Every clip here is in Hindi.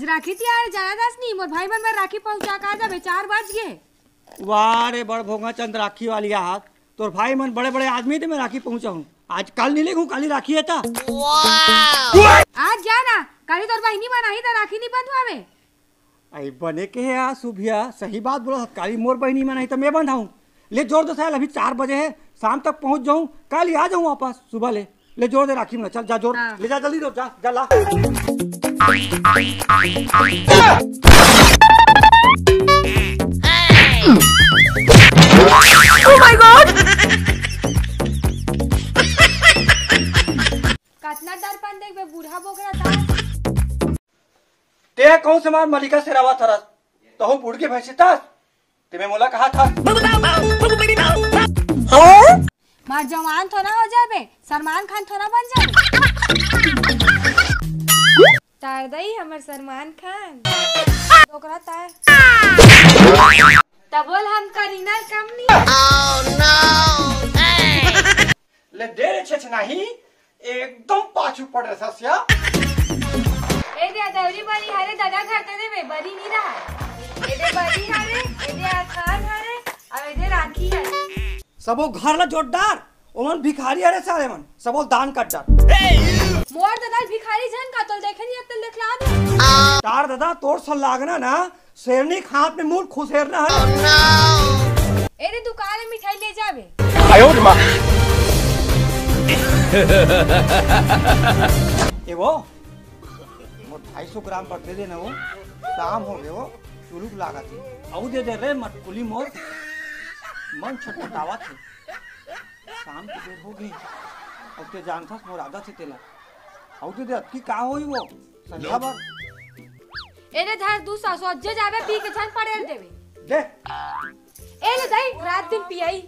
राखी त्यार जाना दास नहीं मोर भाई बन में राखी पहुंचा का जाबे 4 बज गए। वाह रे बड़ भोंगा चंद राखी वाली हाथ तोर भाई मन बड़े बड़े आदमी थे मैं राखी पहुंचाऊं आज कल नहीं लेगू कल ही राखी है था। आज जाना कल तोर बहिनी बनाही त राखी नहीं बंधवावे। आई बने के है यार सुभिया सही बात बोलो काली मोर बहिनी में नहीं तो मैं बंधाऊं ले जोर दो साल अभी 4 बजे है शाम तक पहुंच जाऊं कल ही आ जाऊं वापस सुबह ले जोर दे राखी में चल जा जोर हाँ। ले जा जल्दी जा ला। Oh my God! कितना दर्पण देख बे बूढ़ा बोकरा था। ते कौन से मार मलिका से रवा थरस तो हूँ बुढ़ के भैंसितास ते मैं मोला कहा था मार जवान थोड़ा हो जाबे सलमान खान थोड़ा बन जाबे। तार दई हमर सलमान खान बोकरा तार तबोल हम करीना कम नहीं। Oh no! Hey! ले देर छे नहीं एकदम पाछू पड़ रहा सया ए दे दौरी बड़ी हारे दादा घर ते दे बड़ी नहीं रहा ए दे बड़ी हारे ए दे आखान हारे अब ए दे राखी है सबो घर ला जोरदार ओमन भिखारी अरे सारे मन सबो दान कट जा मोर दादा भिखारी जन का तो देखे नहीं अब तक दिखला दे तार दादा तोर सल लागना ना शेरनी हाथ में मूल खुसेरना है। Oh no! ए दे दुकान में मिठाई ले जाबे आयो रे मां ये वो 250 ग्राम पर दे देना वो शाम हो गए वो चुलुक लागा थी औ दे रे मत कुली मोर मन छटपटावा थे शाम की देर हो गई अब ते जानथस मोर आदत से तेला औ दे अक्की का होई वो संध्या बार ए दे धर दूसरा सोजे जाबे पी के छन पड़ेल देबे दे ए ले दई रात दिन पियाई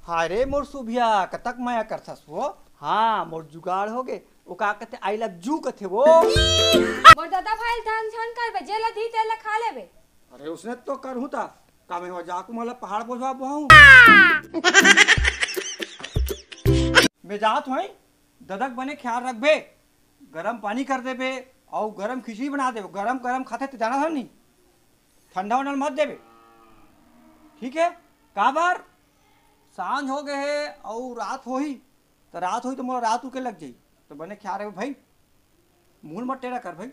हाय रे मोर सुभिया कतक माया करथस वो हाँ मोर जुगाड़ हो गए वो का कहते आई लव जू कथे वो मोर दादा भाई धन छन करबे जेला धी तेला खा लेबे। अरे उसने तो करहूं था का मैं हो जाकू मला पहाड़ बोझवा बहु मैं जात हूं ददक बने ख्याल रखबे गरम पानी कर देबे और गरम खिचड़ी बना देबे गरम गरम खाते तो जाना था नहीं ठंडा उंडा मत देबे ठीक है का बार सांझ हो गए है और रात हो ही तो मोला रात उके लग जाई तो बने ख्याल रहे भाई मूल मत टेढ़ा कर भाई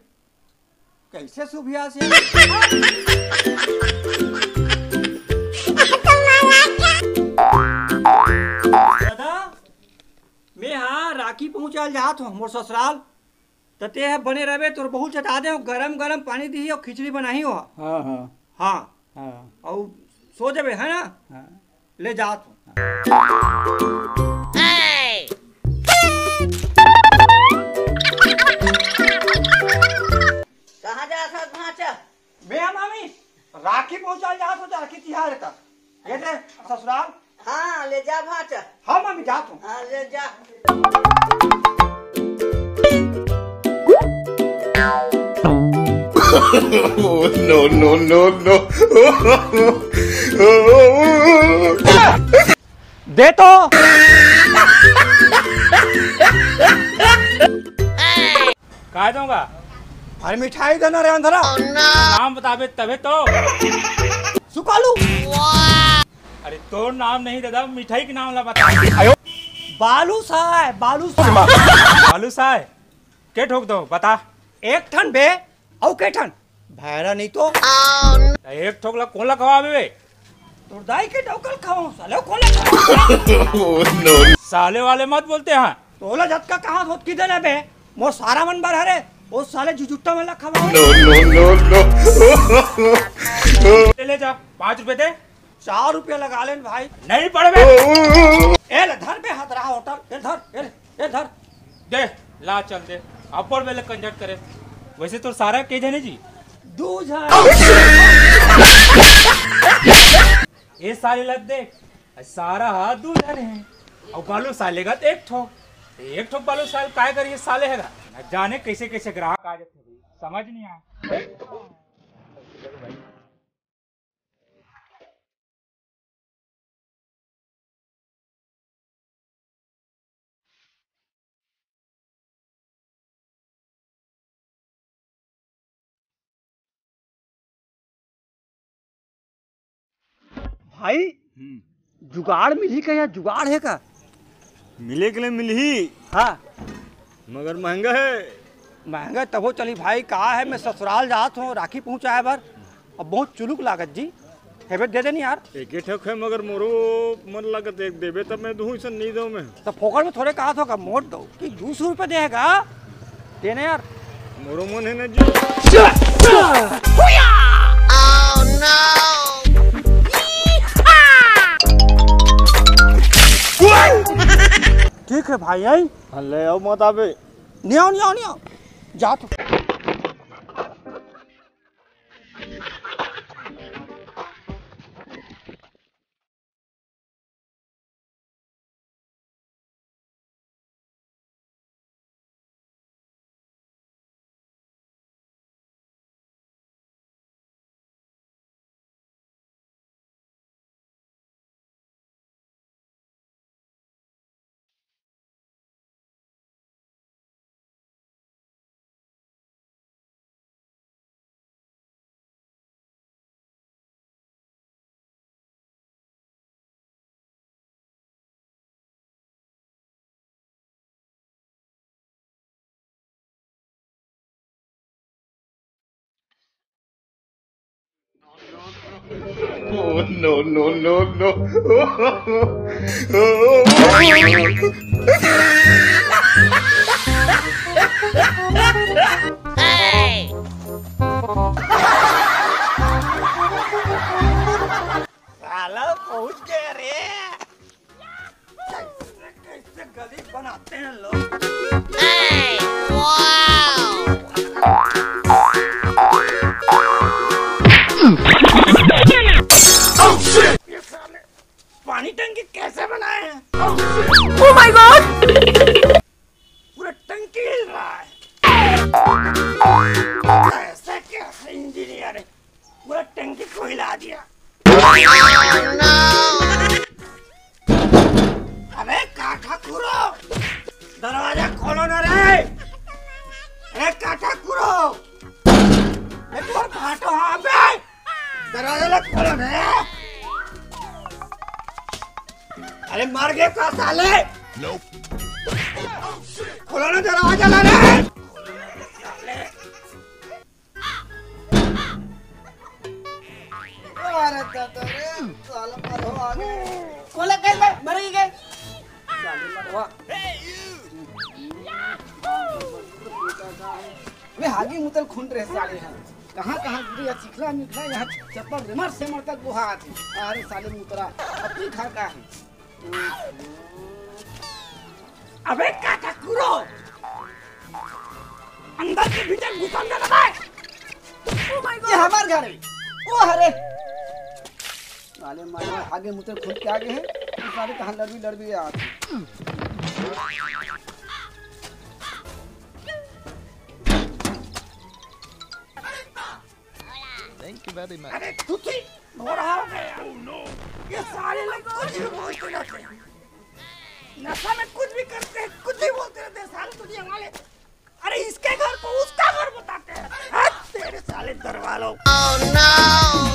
कैसे सुभिया से दादा मैं हाँ राखी पहुंचाल जात हूँ मोर ससुराल तते है बने रहे तोर बहुत चटा दे गरम गरम पानी दी और खिचड़ी बनाई हो हाँ हाँ हाँ हाँ और सो जाबे है ना हाँ ले जात हूँ Hey! कहाँ जा था भांचा? मैं मामी राखी पहुंचाल जात हूँ राखी तिहार का ये थे ससुराल हाँ ले जा भांचा। हाँ मामी जात हूँ हाँ ले जा। Oh no! दे तो कहा दूंगा अरे मिठाई देना रे अंधरा Oh no! नाम बताबे तबे तो सुकालू अरे तो नाम नहीं दादा मिठाई के नाम ला बता बालू साय आलू साय के ठोक दो बता एक ठन बे औ के ठन भैरा नहीं तो Oh no! एक ठोक ला कौन ला खवाबे बे तोर दाई के डौकल खाओ साले कोले खाओ Oh no! साले वाले मत बोलते हैं तोला झटका कहां होत की देले बे मोर सारा मन बार हरे ओ साले जुजुट्टा में ला खाओ No! ले जा 5 रुपए दे 4 रुपया लगा लेन भाई नहीं पड़बे ए ले धर बे हाथ रहा होटल ए धर ए धर दे ला चल दे अपर वेले कंजट करे वैसे तो सारा के जाने जी दूध ये साले लग दे सारा हाथ दूध है और बालू साले का एक ठोक बालू साल काय करिए साले हैगा न जाने कैसे कैसे ग्राहक आ जाते भाई समझ नहीं आया भाई जुगाड़ मिली का या जुगाड़ है का? मिले के लिए मिली, हाँ मगर महंगा है। महंगा तबो चली भाई। कहा है मैं ससुराल जात हूँ, राखी पहुँचाए बर, अब बहुत चुलुक लागत जी। हेबे दे देनी यार। एक ठक है मगर मोरो मन लागत एक देबे तब मैं दूँ, नहीं दूँ मैं। तो फोकट में थोड़े कहा था मोट दो कि 200 रुपये देगा देने यार। मोरो मन है ना जी। Oh no! ठीक है भाई आई ले आओ मत आबे। नहीं आओ नहीं आओ नहीं आओ जा तो। Oh no no no no! साला पहुंच गए रे। कैसे गली बनाते हैं लोग। ये साले पानी टंकी कैसे बनाए हैं? Oh my God! पूरा टंकी हिल रहा है। ऐसा क्या इंजीनियर है, पूरा टंकी को हिला दिया। अबे काठा कुरो, दरवाजा खोलो ना रे। काठा कुरो, एक और काटो। हाँ बे, दरवाजा लग खोलो ना। अरे मर गए का साले। खोलो ना दरवाजा ला रे। खोले कर मर गए। वे हागी मुतल खून रहे साले हैं। कहाँ गिरी या चिखला मिखला यहाँ चप्पल मर से मर तक गुहा थी। अरे साले मुतरा अपनी घर का है। अबे काटा कुरो, अंदर के भीतर घुसा ना दबाए। ये हमार घर है। ओ हरे साले मारे आगे मुतल खून के आगे है। साले कहाँ लड़बी आती। अरे तुझे घोड़ा हो गया। ये सारे लोग कुछ भी बोलते रहते हैं, नशा में कुछ भी करते हैं, कुछ भी बोलते रहते हैं साले दुनिया वाले। अरे इसके घर को उसका घर बताते हैं। तेरे साले दरवालों। Oh no!